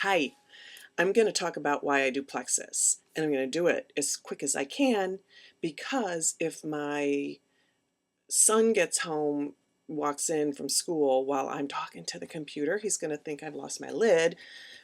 Hi, I'm going to talk about why I do Plexus, and I'm going to do it as quick as I can because if my son gets home, walks in from school while I'm talking to the computer, he's going to think I've lost my lid,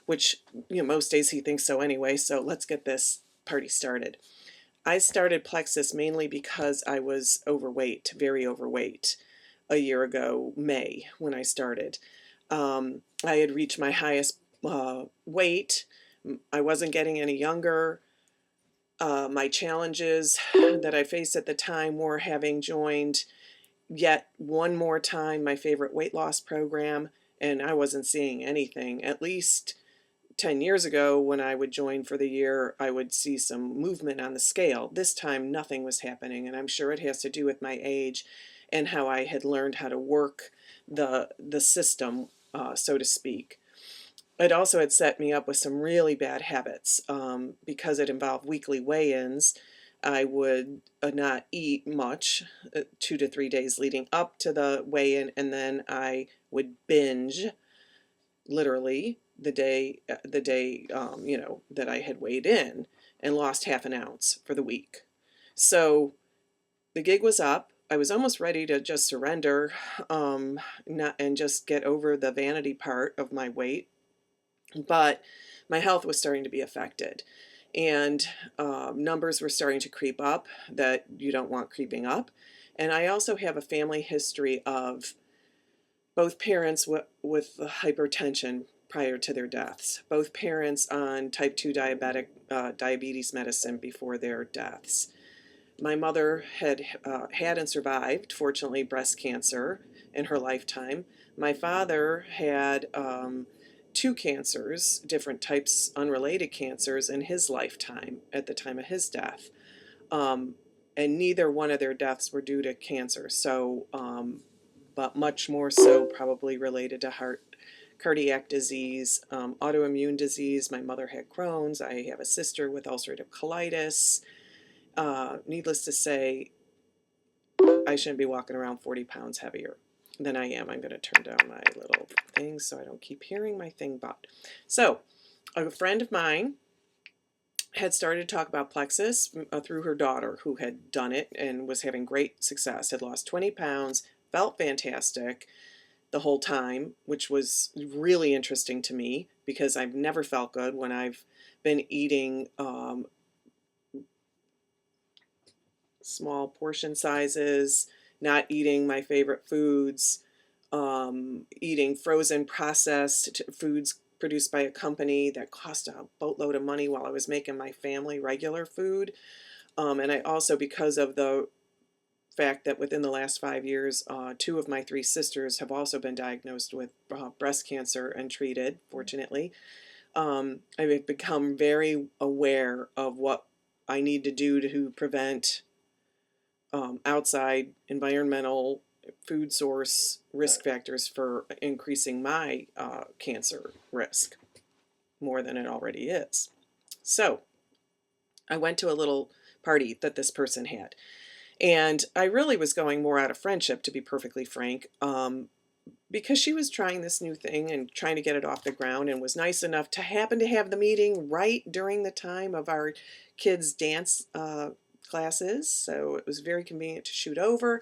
which, most days he thinks so anyway, so let's get this party started. I started Plexus mainly because I was overweight, very overweight, a year ago, May, when I started. I had reached my highest weight. I wasn't getting any younger. My challenges that I faced at the time were having joined yet one more time my favorite weight loss program, and I wasn't seeing anything. At least 10 years ago, when I would join for the year, I would see some movement on the scale. This time, nothing was happening, and I'm sure it has to do with my age and how I had learned how to work the system, so to speak. It also had set me up with some really bad habits because it involved weekly weigh-ins. I would not eat much 2 to 3 days leading up to the weigh-in, and then I would binge literally the day that I had weighed in and lost half an ounce for the week. So the gig was up. I was almost ready to just surrender, not and just get over the vanity part of my weight, but my health was starting to be affected, and numbers were starting to creep up that you don't want creeping up. And I also have a family history of both parents with hypertension prior to their deaths, both parents on type 2 diabetes medicine before their deaths. My mother had and survived, fortunately, breast cancer in her lifetime. My father had two cancers, different types, unrelated cancers, in his lifetime at the time of his death. And neither one of their deaths were due to cancer. So, but much more so probably related to cardiac disease, autoimmune disease. My mother had Crohn's. I have a sister with ulcerative colitis. Needless to say, I shouldn't be walking around 40 pounds heavier than I am. I'm going to turn down my little thing so I don't keep hearing my thing but. So, a friend of mine had started to talk about Plexus through her daughter, who had done it and was having great success, had lost 20 pounds, felt fantastic the whole time, which was really interesting to me because I've never felt good when I've been eating small portion sizes, not eating my favorite foods, eating frozen processed foods produced by a company that cost a boatload of money while I was making my family regular food. And I also, because of the fact that within the last 5 years, two of my three sisters have also been diagnosed with breast cancer and treated, fortunately, I've become very aware of what I need to do to prevent outside environmental food source risk factors for increasing my cancer risk more than it already is. So I went to a little party that this person had, and I really was going more out of friendship, to be perfectly frank, because she was trying this new thing and trying to get it off the ground, and was nice enough to happen to have the meeting right during the time of our kids' dance classes, so it was very convenient to shoot over.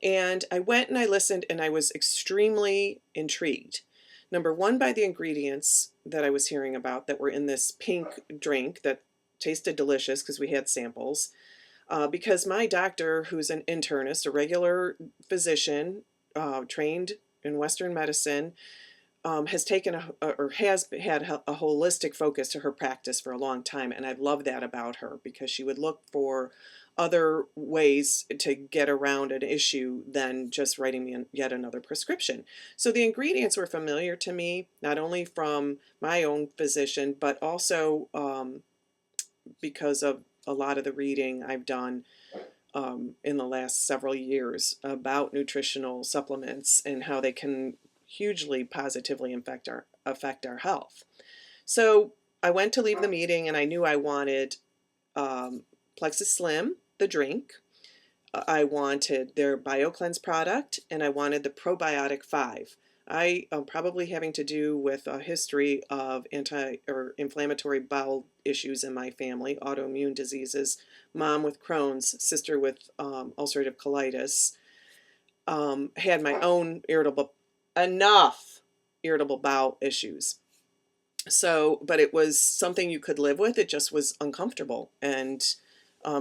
And I went and I listened, and I was extremely intrigued. Number one, by the ingredients that I was hearing about that were in this pink drink that tasted delicious because we had samples. Because my doctor, who's an internist, a regular physician, trained in Western medicine, has taken or has had a holistic focus to her practice for a long time, and I've loved that about her because she would look for other ways to get around an issue than just writing me yet another prescription. So the ingredients were familiar to me, not only from my own physician, but also because of a lot of the reading I've done in the last several years about nutritional supplements and how they can hugely positively affect our health. So I went to leave the meeting, and I knew I wanted Plexus Slim, the drink. I wanted their BioCleanse product, and I wanted the Probiotic 5. I probably having to do with a history of anti or inflammatory bowel issues in my family, autoimmune diseases, mom with Crohn's, sister with ulcerative colitis, had my own enough irritable bowel issues. So, but it was something you could live with. It just was uncomfortable and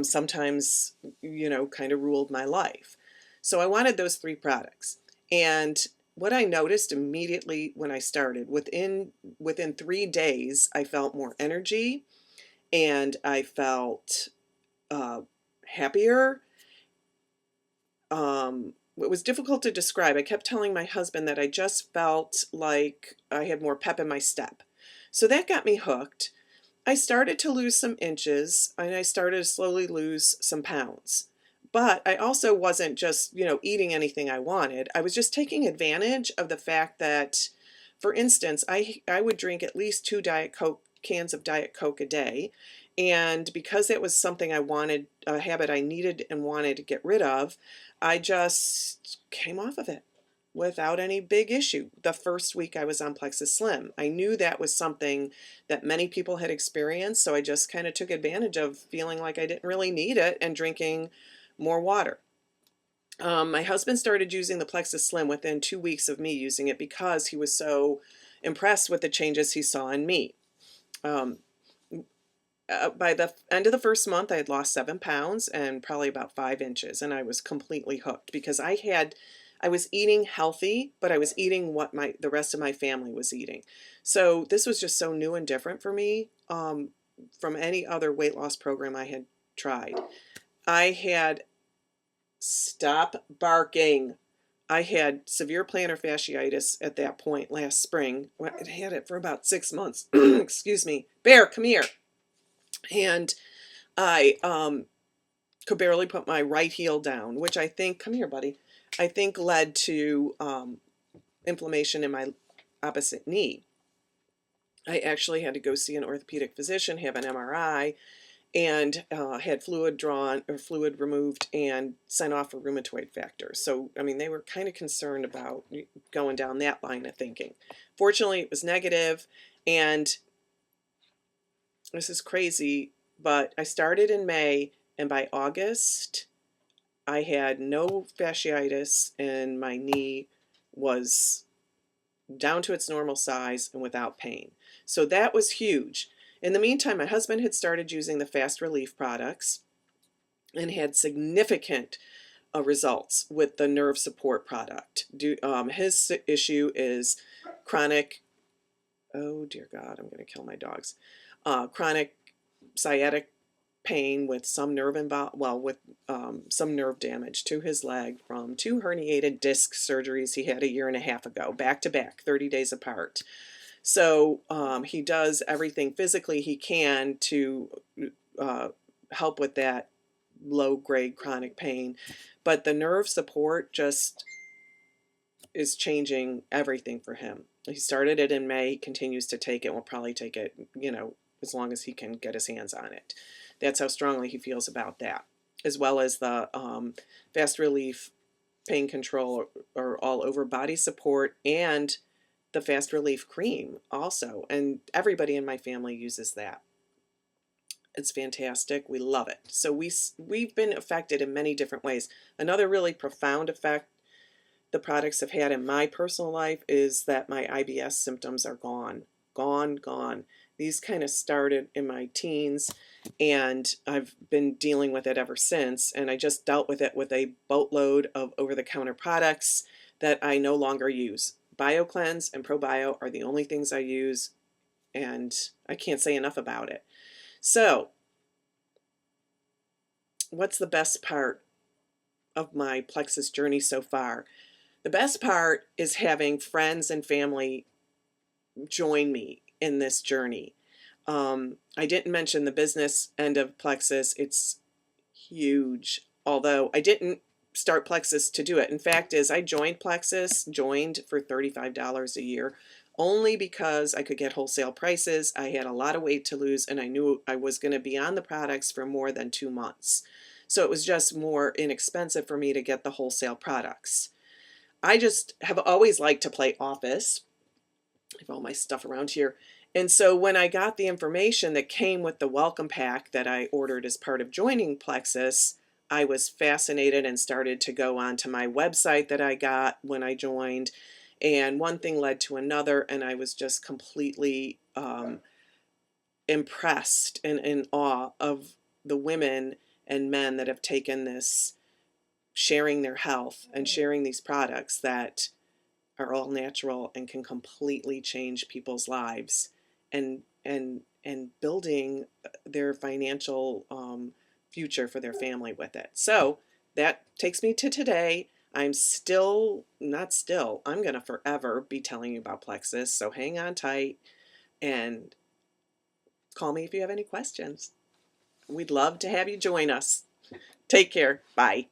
sometimes, kind of ruled my life. So I wanted those three products. And what I noticed immediately when I started, within 3 days, I felt more energy and I felt uh, happier. It was difficult to describe. I kept telling my husband that I just felt like I had more pep in my step. So that got me hooked. I started to lose some inches and I started to slowly lose some pounds. But I also wasn't just, eating anything I wanted. I was just taking advantage of the fact that, for instance, I would drink at least two Diet Coke cans of Diet Coke a day. And because it was something I wanted, a habit I needed and wanted to get rid of, I just came off of it without any big issue. The first week I was on Plexus Slim, I knew that was something that many people had experienced, so I just kind of took advantage of feeling like I didn't really need it and drinking more water. My husband started using the Plexus Slim within 2 weeks of me using it because he was so impressed with the changes he saw in me. Um, by the end of the first month, I had lost 7 pounds and probably about 5 inches, and I was completely hooked because I was eating healthy, but I was eating what the rest of my family was eating. So this was just so new and different for me from any other weight loss program I had tried. I had Stop barking. I had severe plantar fasciitis at that point last spring. Well, I had it for about 6 months. Excuse me. Bear, come here. And I could barely put my right heel down, which I think, come here, buddy, I think led to inflammation in my opposite knee. I actually had to go see an orthopedic physician, have an MRI, and had fluid removed and sent off for rheumatoid factor. So, I mean, they were kind of concerned about going down that line of thinking. Fortunately, it was negative, and this is crazy, but I started in May, and by August, I had no fasciitis, and my knee was down to its normal size and without pain. So that was huge. In the meantime, my husband had started using the fast relief products and had significant results with the nerve support product. His issue is chronic, oh dear God, I'm going to kill my dogs, chronic sciatic pain with some some nerve damage to his leg from 2 herniated disc surgeries he had a year and a half ago, back to back, 30 days apart. So he does everything physically he can to help with that low-grade chronic pain. But the nerve support just is changing everything for him. He started it in May, continues to take it, will probably take it, as long as he can get his hands on it. That's how strongly he feels about that, as well as the fast relief pain control or all over body support and the fast relief cream also. And everybody in my family uses that. It's fantastic. We love it. So we've been affected in many different ways. Another really profound effect the products have had in my personal life is that my IBS symptoms are gone. Gone. These kind of started in my teens, and I've been dealing with it ever since. And I just dealt with it with a boatload of over-the-counter products that I no longer use. BioCleanse and ProBio are the only things I use, and I can't say enough about it. So, what's the best part of my Plexus journey so far? The best part is having friends and family join me in this journey. I didn't mention the business end of Plexus. It's huge, although I didn't start Plexus to do it. In fact, as I joined Plexus, joined for $35 a year, only because I could get wholesale prices. I had a lot of weight to lose, and I knew I was going to be on the products for more than 2 months. So it was just more inexpensive for me to get the wholesale products. I just have always liked to play Office. I have all my stuff around here. And so when I got the information that came with the welcome pack that I ordered as part of joining Plexus, I was fascinated and started to go onto my website that I got when I joined. And one thing led to another, and I was just completely impressed and in awe of the women and men that have taken this, sharing their health and sharing these products that are all natural and can completely change people's lives, and building their financial future for their family with it. So that takes me to today. I'm still not still. I'm going to forever be telling you about Plexus. So hang on tight and call me if you have any questions. We'd love to have you join us. Take care. Bye.